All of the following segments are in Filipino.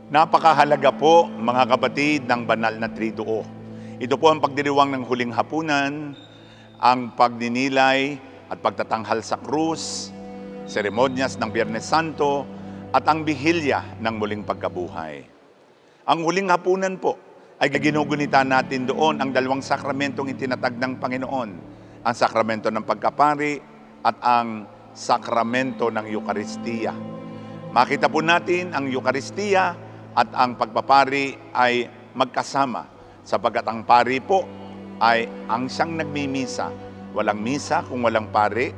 Napakahalaga po mga kapatid ng banal na Triduo. Ito po ang pagdiriwang ng huling hapunan, ang pagninilay at pagtatanghal sa krus, seremonyas ng Biyernes Santo at ang bihilya ng muling pagkabuhay. Ang huling hapunan po ay ginugunita natin doon ang dalawang sakramentong itinatag ng Panginoon, ang sakramento ng pagkapari at ang sakramento ng Eukaristiya. Makita po natin ang Eukaristiya at ang pagpapari ay magkasama sapagkat ang pari po ay ang siyang nagmimisa. Walang misa kung walang pari,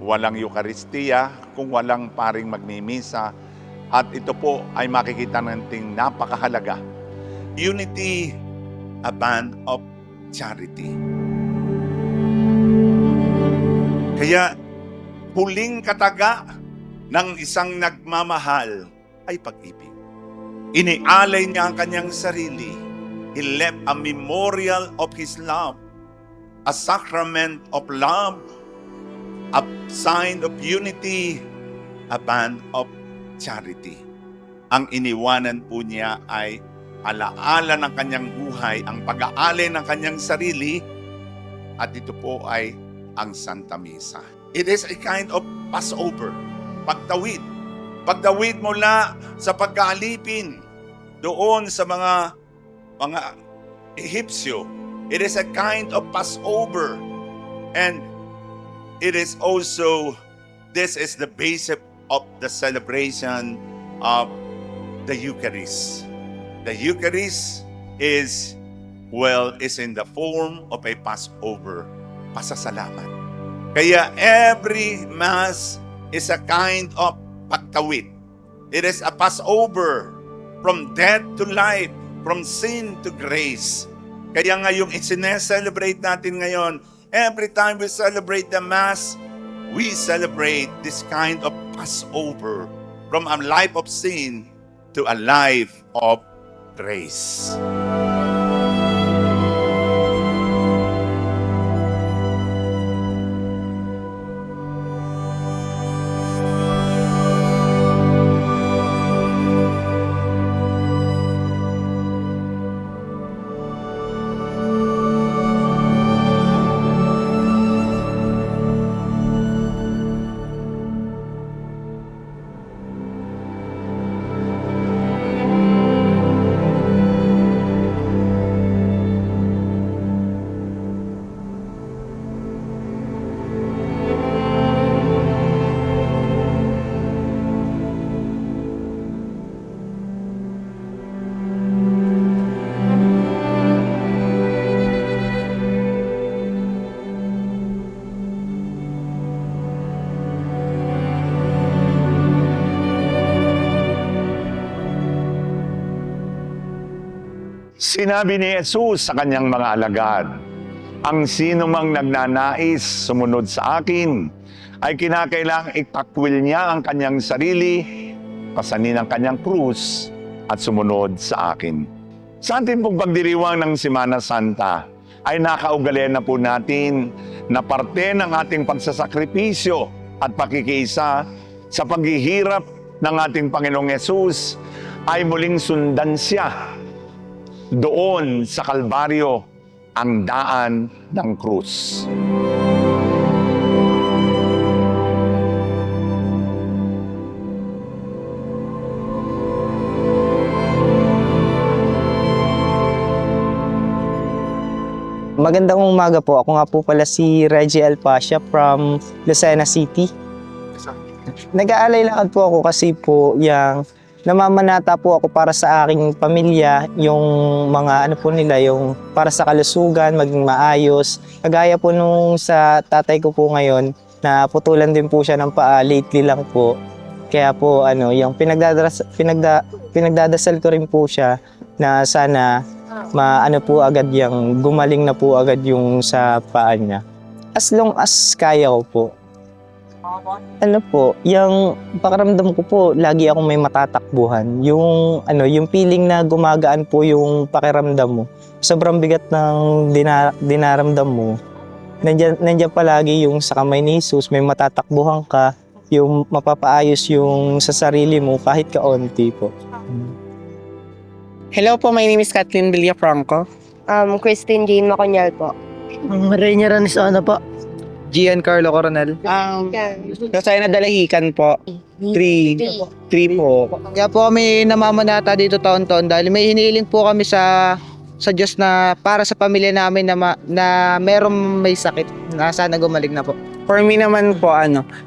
walang Eukaristiya kung walang paring magmimisa. At ito po ay makikita nating napakahalaga. Unity, a band of charity. Kaya huling kataga ng isang nagmamahal ay pag-ibig. Inialay niya ang kanyang sarili. He left a memorial of His love, a sacrament of love, a sign of unity, a band of charity. Ang iniwanan po niya ay alaala ng kanyang buhay, ang pag-aalay ng kanyang sarili, at ito po ay ang Santa Misa. It is a kind of Passover, pagtawid. Pagtawid mula sa pagkaalipin doon sa mga Ehipsyo. It is a kind of Passover. And it is also, this is the basis of the celebration of the Eucharist. The Eucharist is in the form of a Passover, pasasalamat. Kaya every Mass is a kind of pagtawid. It is a Passover from death to life, from sin to grace. Kaya nga yung celebrate natin ngayon, every time we celebrate the Mass, we celebrate this kind of Passover from a life of sin to a life of grace. Sinabi ni Jesus sa kanyang mga alagad, ang sino mang nagnanais sumunod sa akin, ay kinakailangang itakwil niya ang kanyang sarili, pasanin ang kanyang krus, at sumunod sa akin. Sa ating pong pagdiriwang ng Semana Santa, ay nakaugalian na po natin na parte ng ating pagsasakripisyo at pakikiisa sa paghihirap ng ating Panginoong Jesus ay muling sundan siya doon sa Kalbaryo, ang daan ng krus. Magandang umaga po. Ako nga po pala si Reggie Alpacia from Lucena City. Nag-aalay lakad po ako kasi po namamanata po ako para sa aking pamilya, yung mga ano po nila, yung para sa kalusugan, maging maayos. Kagaya po nung sa tatay ko po ngayon, na putulan din po siya ng paa, lately lang po. Kaya po yung pinagdadasal ko rin po siya na sana maano po agad gumaling na po agad yung sa paa niya. As long as kaya ko po. Yung pakiramdam ko po, lagi akong may matatakbuhan. Yung feeling na gumagaan po yung pakiramdam mo. Sobrang bigat ng dinaramdam mo. Nandiyan palagi yung sa kamay ni Jesus, may matatakbuhan ka, yung mapapaayos yung sa sarili mo kahit kaunti po. Hello po, my name is Kathleen Villafranco. Christine Jane Maconyal po. Rainier Anisona po. Giancarlo Coronel. Lucena Dalahican po. 3 po. Kaya po kami namamanata dito taon-taon dahil may hinihiling po kami sa Diyos na para sa pamilya namin na merong may sakit na sana gumaling na po. For me naman po,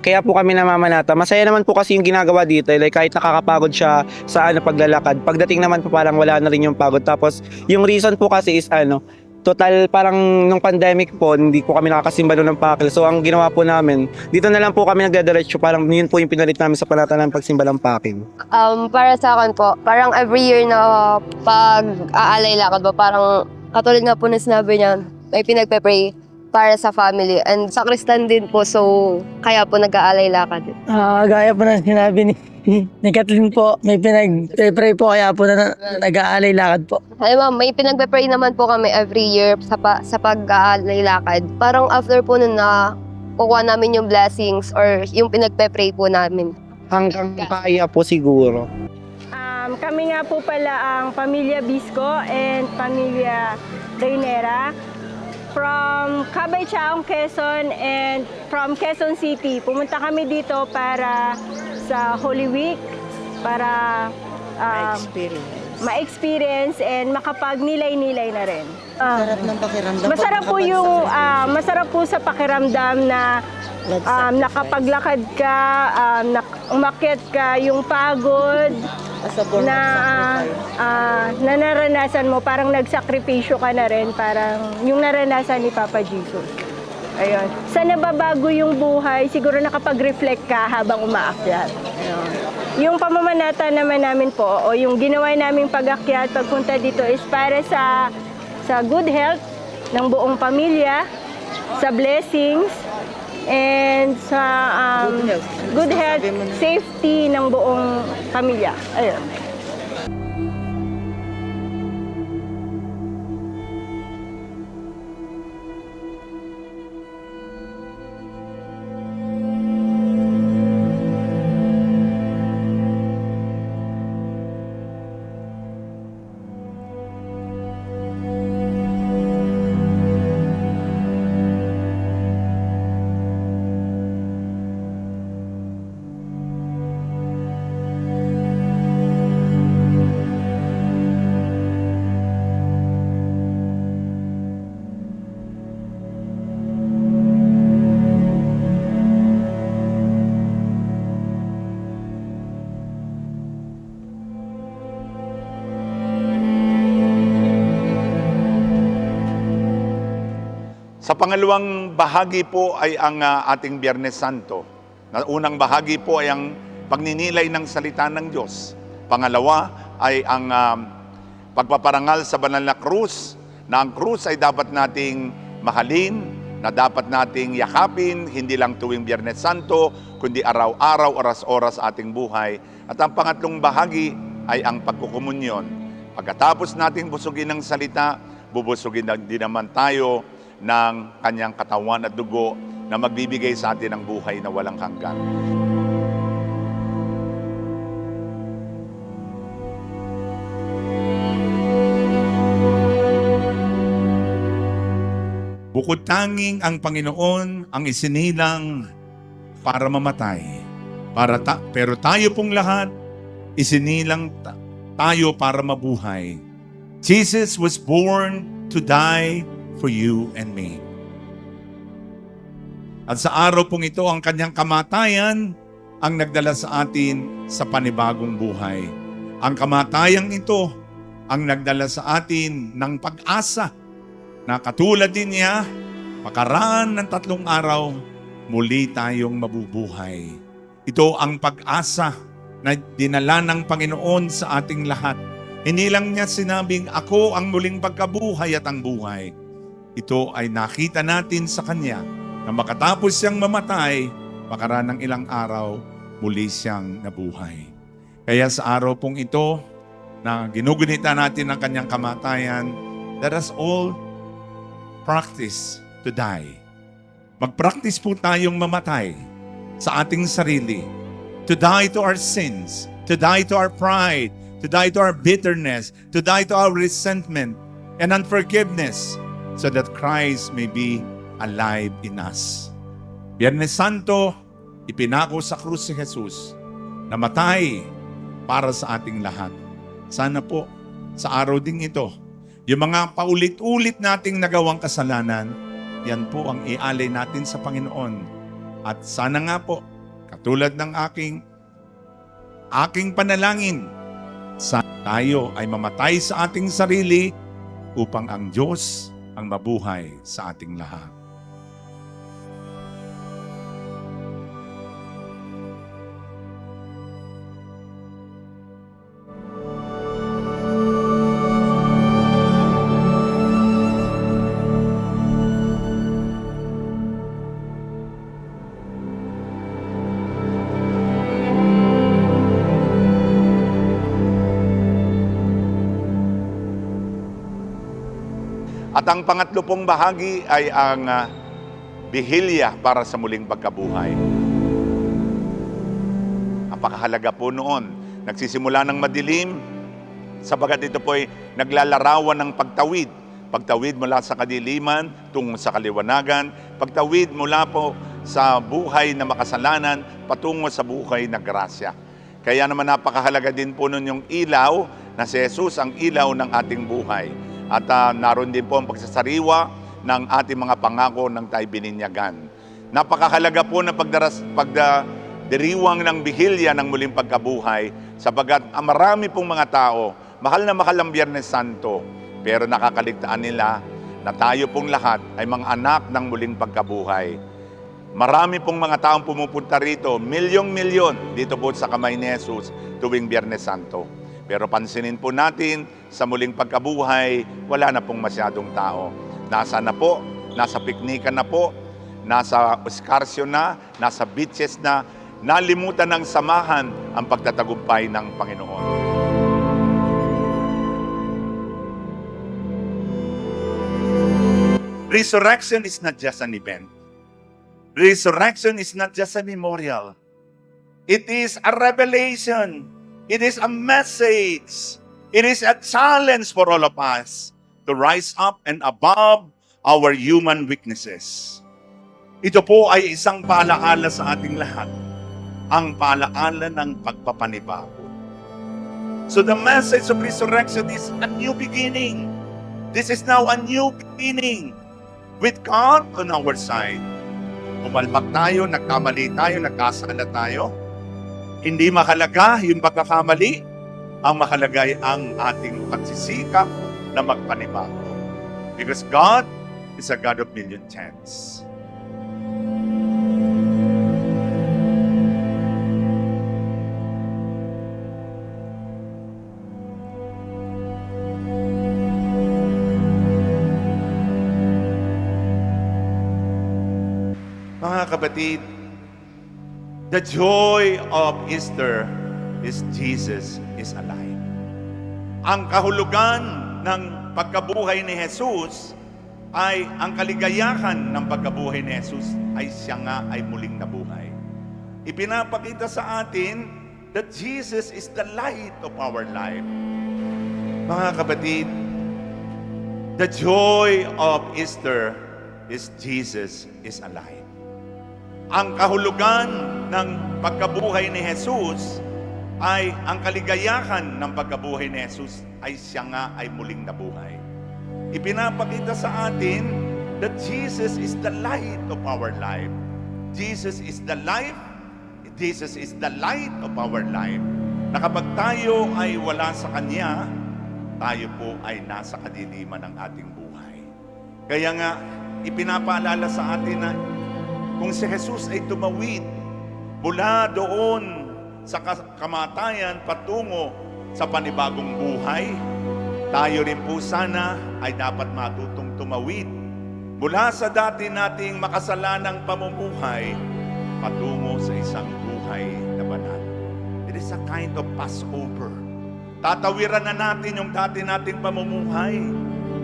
kaya po kami namamanata. Masaya naman po kasi yung ginagawa dito. Like, kahit nakakapagod siya sa paglalakad. Pagdating naman po parang wala na rin yung pagod. Tapos, yung reason po kasi is total parang nung pandemic po, hindi po kami nakakasimba doon ng pakil. So, ang ginawa po namin, dito na lang po kami nagdadiretso. Parang yun po yung pinalit namin sa panatanan pagsimba ng pakil. Para sa akin po, parang every year na pag-aalay lakad po, parang katulad nga po na sinabi niya, may pinagpe-pray para sa family. And sa Kristan din po, so kaya po nag-aalay lakad. Gaya po ng sinabi ni Kathleen po, may pinag-pray po kaya po na nag-aalay lakad po. Ay ma'am, may pinagpe-pray naman po kami every year sa pag-aalay lakad. Parang after po nun na kukuha namin yung blessings or yung pinagpe-pray po namin. Hanggang kaya po siguro. Kami nga po pala ang Pamilya Bisco and Pamilya Reynera from Cabay Chaong, Quezon and from Quezon City. Pumunta kami dito para sa Holy Week para ma-experience and makapagnilay-nilay na rin. Sarap ng pakiramdam. Masarap po sa pakiramdam na nakapaglakad ka, umakyat ka, yung pagod na naranasan mo, parang nagsakripisyo ka na rin, parang yung naranasan ni Papa Jesus. Ayun. Sa nababago yung buhay, siguro nakapag-reflect ka habang umaakyat. Ayun. Yung pamamanata naman namin po, o yung ginawa naming pag-akyat, pagpunta dito is para sa good health ng buong pamilya, sa blessings, and sa good health, safety ng buong pamilya. Ayun. Sa pangalawang bahagi po ay ang ating Biyernes Santo. Na unang bahagi po ay ang pagninilay ng salita ng Diyos. Pangalawa ay ang pagpaparangal sa banal na krus, na ang krus ay dapat nating mahalin, na dapat nating yakapin, hindi lang tuwing Biyernes Santo, kundi araw-araw, oras-oras ating buhay. At ang pangatlong bahagi ay ang pagkukomunyon. Pagkatapos nating busugin ng salita, bubusugin din naman tayo ng kanyang katawan at dugo na magbibigay sa atin ng buhay na walang hanggan. Bukod tanging ang Panginoon ang isinilang para mamatay. Pero tayo pong lahat, isinilang tayo para mabuhay. Jesus was born to die for you and me. At sa araw pong ito, ang kanyang kamatayan ang nagdala sa atin sa panibagong buhay. Ang kamatayang ito ang nagdala sa atin ng pag-asa na katulad din niya, pakaraan ng 3 araw, muli tayong mabubuhay. Ito ang pag-asa na dinala ng Panginoon sa ating lahat. Hindi lang niya sinabing, ako ang muling pagkabuhay at ang buhay. Ito ay nakita natin sa Kanya na makatapos siyang mamatay, pakaraan ng ilang araw, muli siyang nabuhay. Kaya sa araw pong ito, na ginugunita natin ang Kanyang kamatayan, let us all practice to die. Mag-practice po tayong mamatay sa ating sarili. To die to our sins, to die to our pride, to die to our bitterness, to die to our resentment and unforgiveness, so that Christ may be alive in us. Biyernes Santo, ipinako sa krus si Jesus, namatay para sa ating lahat. Sana po, sa araw ding ito, yung mga paulit-ulit nating nagawang kasalanan, yan po ang ialay natin sa Panginoon. At sana nga po, katulad ng aking panalangin, sana tayo ay mamatay sa ating sarili upang ang Diyos ang mabuhay sa ating lahat. At ang pangatlo pong bahagi ay ang bihilya para sa muling pagkabuhay. Napakahalaga po noon. Nagsisimula ng madilim, sapagat ito po ay naglalarawan ng pagtawid. Pagtawid mula sa kadiliman tungo sa kaliwanagan. Pagtawid mula po sa buhay na makasalanan patungo sa buhay na grasya. Kaya naman napakahalaga din po nun yung ilaw na si Jesus ang ilaw ng ating buhay. At naroon din po ang pagsasariwa ng ating mga pangako ng tayo bininyagan. Napakahalaga po na pagdiriwang ng bihilya ng muling pagkabuhay sapagat marami pong mga tao, mahal na mahal ang Biyernes Santo, pero nakakaligtaan nila na tayo pong lahat ay mga anak ng muling pagkabuhay. Marami pong mga taong pumupunta rito, milyong-milyon dito po sa kamay ni Jesus tuwing Biyernes Santo. Pero pansinin po natin, sa muling pagkabuhay, wala na pong masyadong tao. Nasa na po, nasa piknikan na po, nasa eskarsyo na, nasa beaches na, nalimutan ng samahan ang pagtatagumpay ng Panginoon. Resurrection is not just an event. Resurrection is not just a memorial. It is a revelation. It is a message. It is a challenge for all of us to rise up and above our human weaknesses. Ito po ay isang paalaala sa ating lahat. Ang paalaala ng pagpapanibago. So the message of resurrection is a new beginning. This is now a new beginning with God on our side. Pumalpak tayo, nagkamali tayo, nagkasala tayo. Hindi mahalaga yung pagkakamali, ang mahalaga ay ang ating pagsisikap na magpanibago. Because God is a God of million chance. Mga kapatid, the joy of Easter is Jesus is alive. Ang kahulugan ng pagkabuhay ni Jesus ay ang kaligayahan ng pagkabuhay ni Jesus ay siya nga ay muling nabuhay. Ipinapakita sa atin that Jesus is the light of our life. Mga kapatid, the joy of Easter is Jesus is alive. Ang kahulugan ng pagkabuhay ni Jesus ay ang kaligayahan ng pagkabuhay ni Jesus ay siya nga ay muling nabuhay. Ipinapakita sa atin that Jesus is the light of our life. Jesus is the life. Jesus is the light of our life. Na kapag tayo ay wala sa Kanya, tayo po ay nasa kadiliman ng ating buhay. Kaya nga, ipinapaalala sa atin na kung si Jesus ay tumawid mula doon sa kamatayan patungo sa panibagong buhay, tayo rin po sana ay dapat matutong tumawid mula sa dati nating makasalanang pamumuhay patungo sa isang buhay na banal. It is a kind of Passover. Tatawiran na natin yung dati nating pamumuhay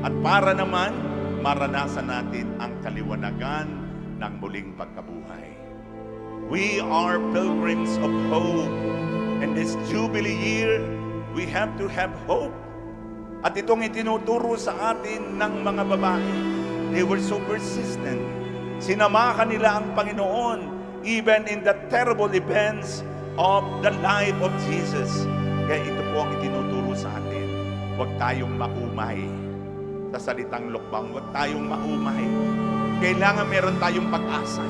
at para naman maranasan natin ang kaliwanagan ng muling pagkabuhay. We are pilgrims of hope, and this Jubilee year We have to have hope. At itong itinuturo sa atin ng mga babae. They were so persistent. Sinamahan nila ang Panginoon even in the terrible events of the life of Jesus. Kaya ito po ang itinuturo sa atin. Huwag tayong maumay sa salitang lukbang. Huwag tayong maumay. Kailangan meron tayong pag-asa.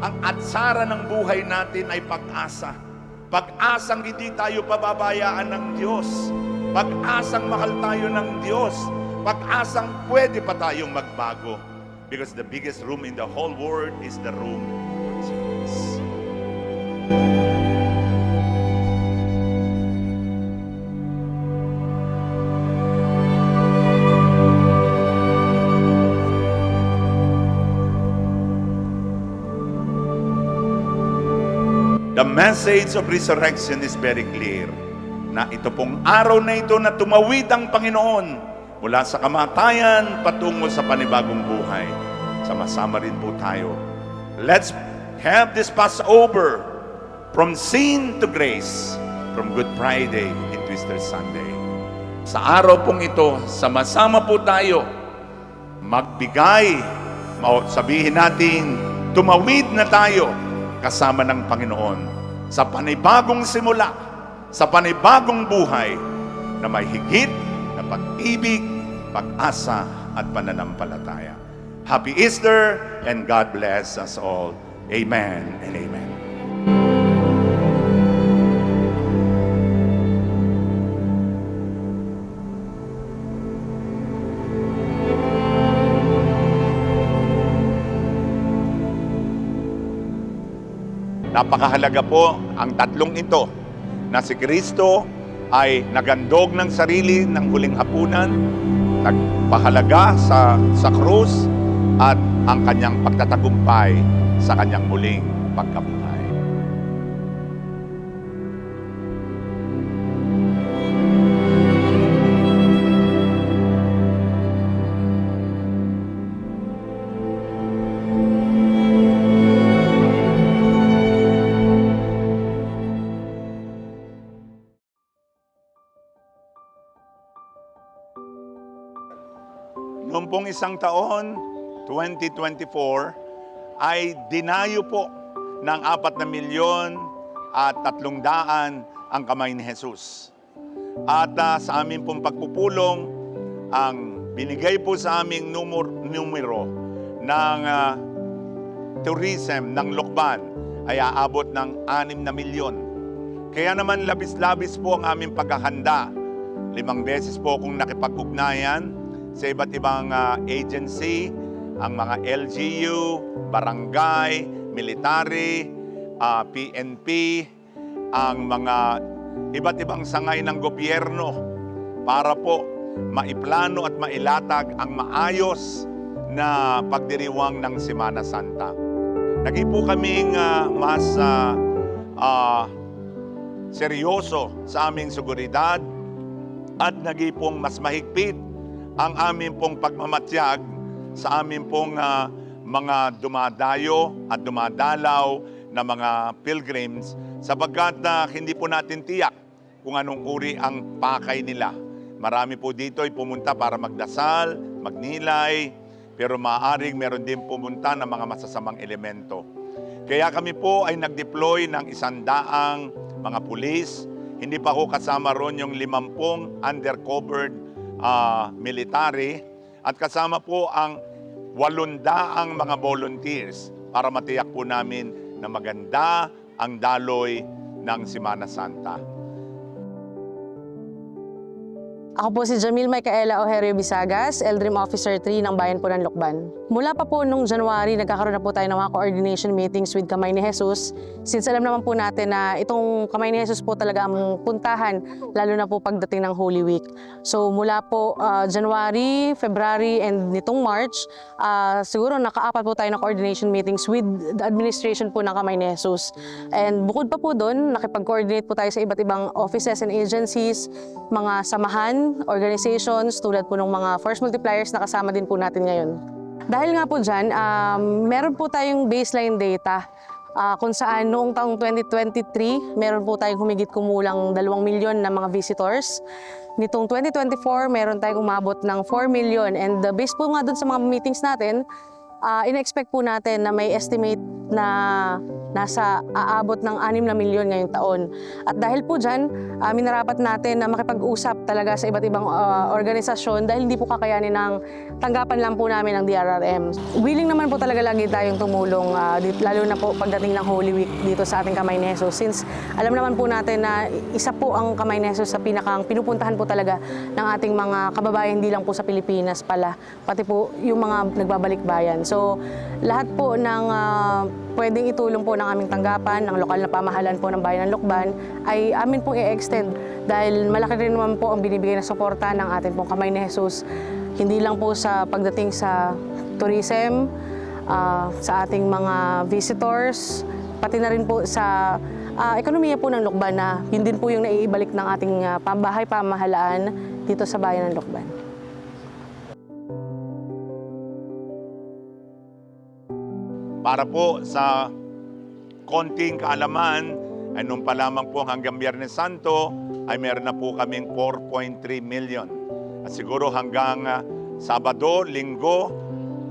Ang atsara ng buhay natin ay pag-asa. Pag-asang hindi tayo pababayaan ng Diyos. Pag-asang mahal tayo ng Diyos. Pag-asang pwede pa tayong magbago. Because the biggest room in the whole world is the room for Jesus. The message of resurrection is very clear na ito pong araw na ito na tumawid ang Panginoon mula sa kamatayan patungo sa panibagong buhay. Sama-sama rin po tayo. Let's have this Passover from sin to grace, from Good Friday into Easter Sunday. Sa araw pong ito, sama-sama po tayo magbigay, sabihin natin, tumawid na tayo kasama ng Panginoon sa panibagong simula, sa panibagong buhay na may higit na pag-ibig, pag-asa at pananampalataya. Happy Easter and God bless us all. Amen and amen. Napakahalaga po ang tatlong ito na si Kristo ay nagandog ng sarili ng huling hapunan, nagpahalaga sa krus at ang kanyang pagtatagumpay sa kanyang muling pagkabuhay. Noong pong isang taon, 2024, ay dinayo po ng 4,300,000 ang kamay ni Jesus. At sa aming pong pagpupulong, ang binigay po sa aming numero ng tourism ng Lokban ay aabot ng 6 na milyon. Kaya naman labis-labis po ang aming paghahanda. 5 beses po akong nakipag-ugnayan sa iba't ibang agency, ang mga LGU, barangay, military, PNP, ang mga iba't ibang sangay ng gobyerno para po maiplano at mailatag ang maayos na pagdiriwang ng Semana Santa. Naging po kaming mas seryoso sa aming seguridad at naging pong mas mahigpit ang aming pong pagmamatyag sa aming pong mga dumadayo at dumadalaw na mga pilgrims sapagkat hindi po natin tiyak kung anong uri ang pakay nila. Marami po dito ay pumunta para magdasal, magnilay, pero maaaring meron din pumunta ng mga masasamang elemento. Kaya kami po ay nag-deploy ng 100 mga pulis. Hindi pa ho kasama ron yung 50 undercovered military at kasama po ang 800 mga volunteers para matiyak po namin na maganda ang daloy ng Semana Santa. Ako po si Jamil Micaela Ojerio Bisagas, LDRIM Officer 3 ng Bayan po ng Lokban. Mula pa po nung January, nagkakaroon na po tayo ng mga coordination meetings with Kamay ni Jesus. Since alam naman po natin na itong Kamay ni Jesus po talaga ang puntahan, lalo na po pagdating ng Holy Week. So mula po January, February, and nitong March, siguro naka-apat po tayo ng coordination meetings with the administration po ng Kamay ni Jesus. And bukod pa po doon, nakipag-coordinate po tayo sa iba't ibang offices and agencies, mga samahan, organizations, tulad po ng mga force multipliers na kasama din po natin ngayon. Dahil nga po dyan, meron po tayong baseline data kung saan noong taong 2023, meron po tayong humigit kumulang 2 milyon na mga visitors. Nitong 2024, meron tayong umabot ng 4 million. And based po nga dun sa mga meetings natin, in-expect po natin na may estimate na nasa aabot ng 6 na milyon ngayong taon. At dahil po dyan, minarapat natin na makipag-usap talaga sa iba't ibang organisasyon dahil hindi po kakayanin ng tanggapan lang po namin ng DRRM. Willing naman po talaga lagi tayong tumulong, lalo na po pagdating ng Holy Week dito sa ating Kamay ni Jesus. Since alam naman po natin na isa po ang Kamay ni Jesus sa pinakang pinupuntahan po talaga ng ating mga kababayan, hindi lang po sa Pilipinas pala, pati po yung mga nagbabalik bayan. So lahat po ng pwedeng itulong po ng aming tanggapan, ng lokal na pamahalaan po ng Bayan ng Lucban, ay amin pong i-extend dahil malaki rin naman po ang binibigay na suporta ng ating pong Kamay ni Jesus. Hindi lang po sa pagdating sa tourism, sa ating mga visitors, pati na rin po sa ekonomiya po ng Lucban na yun din po yung naiibalik ng ating pambahay pamahalaan dito sa Bayan ng Lucban. Para po sa konting kaalaman, ay nung pa lamang po hanggang Biyernes Santo, ay meron na po kaming 4.3 million. At siguro hanggang Sabado, Linggo,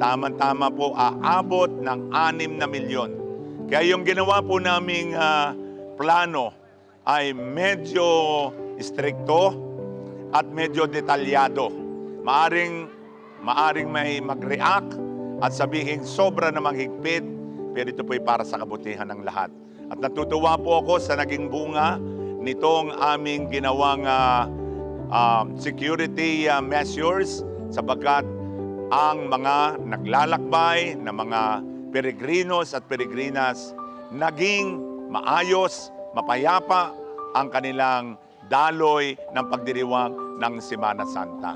tama-tama po aabot ng 6 na milyon. Kaya yung ginawa po naming plano ay medyo strikto at medyo detalyado. Maaring may mag-react at sabihin sobra namang higpit, pero ito po'y para sa kabutihan ng lahat. At natutuwa po ako sa naging bunga nitong aming ginawang security measures sapagkat ang mga naglalakbay na mga peregrinos at peregrinas naging maayos, mapayapa ang kanilang daloy ng pagdiriwang ng Semana Santa.